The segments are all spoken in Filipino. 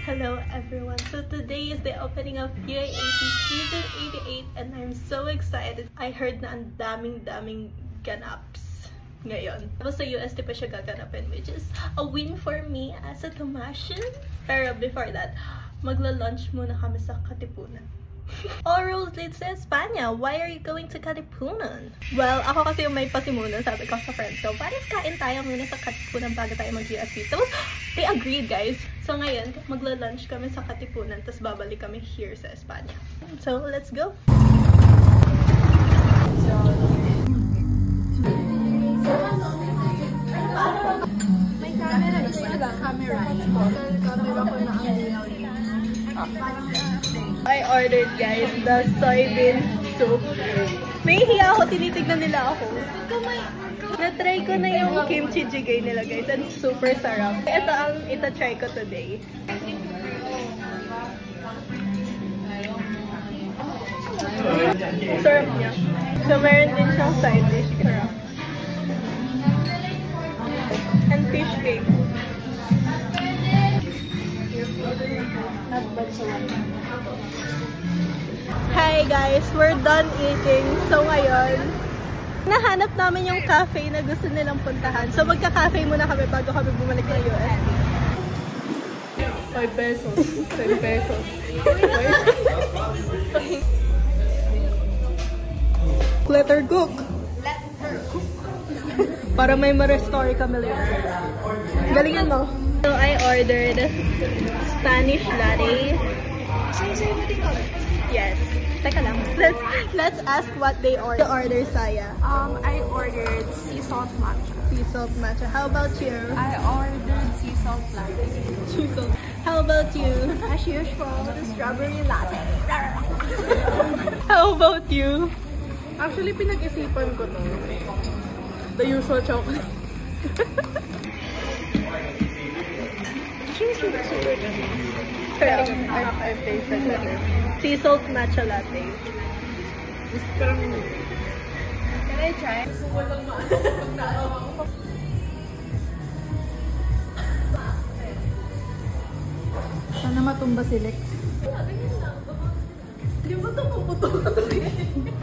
Hello everyone, so today is the opening of UA80 Season 88 and I'm so excited. I heard na ang daming ganaps ngayon. Tapos sa UST pa siya gaganapin, which is a win for me as a Tomasian. Pero before that, magla-lunch muna kami sa Katipunan. All roads lead to Espanya. Why are you going to Katipunan? Well, ako kasi yung may pasimunan, sabi ko sa friends ko, pares kain tayo muna sa Katipunan bago tayo mag-UST. Tapos, they agreed guys. So ngayon, magla-lunch kami sa Katipunan, tapos babalik kami here sa Espanya. So, let's go! May camera isa lang. Camera ko na I ordered guys, the soybean soup. May hiya ako, tinitignan nila ako. Na-try ko na yung kimchi jjigae nila guys, and super sarap. Ito ang ita-try ko today. Sarap niya. So meron din siyang side dish. Sarap. And fish cake. Hi guys, we're done eating. So ngayon, nahanap namin yung cafe na gusto nilang puntahan. So magka-cafe muna kami bago kami bumalik ng US. 5 pesos. 10 pesos. Let her cook. Para may ma-restore kami later. Galingan mo. So I ordered Spanish latte. Yes. Teka lang. Let's ask what they ordered. Saya. I ordered sea salt matcha. Sea salt matcha. How about you? I ordered sea salt latte. Sea salt. How about you? As usual, the strawberry latte. How about you? Actually, pinag-isipan ko to. The usual chocolate. I've tasted better. Sea salt matcha latte. Can I try? Sana matumba si Lex.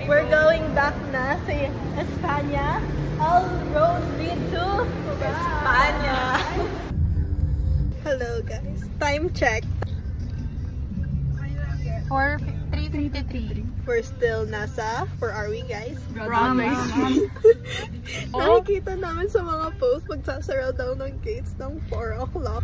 We're going back na sa Espanya. All roads lead to Espanya. Hello guys. Time check. 3:53. We're still nasa. Where are we guys? Promise. Nakikita namin sa mga posts magsasara daw ng gates ng 4 o'clock.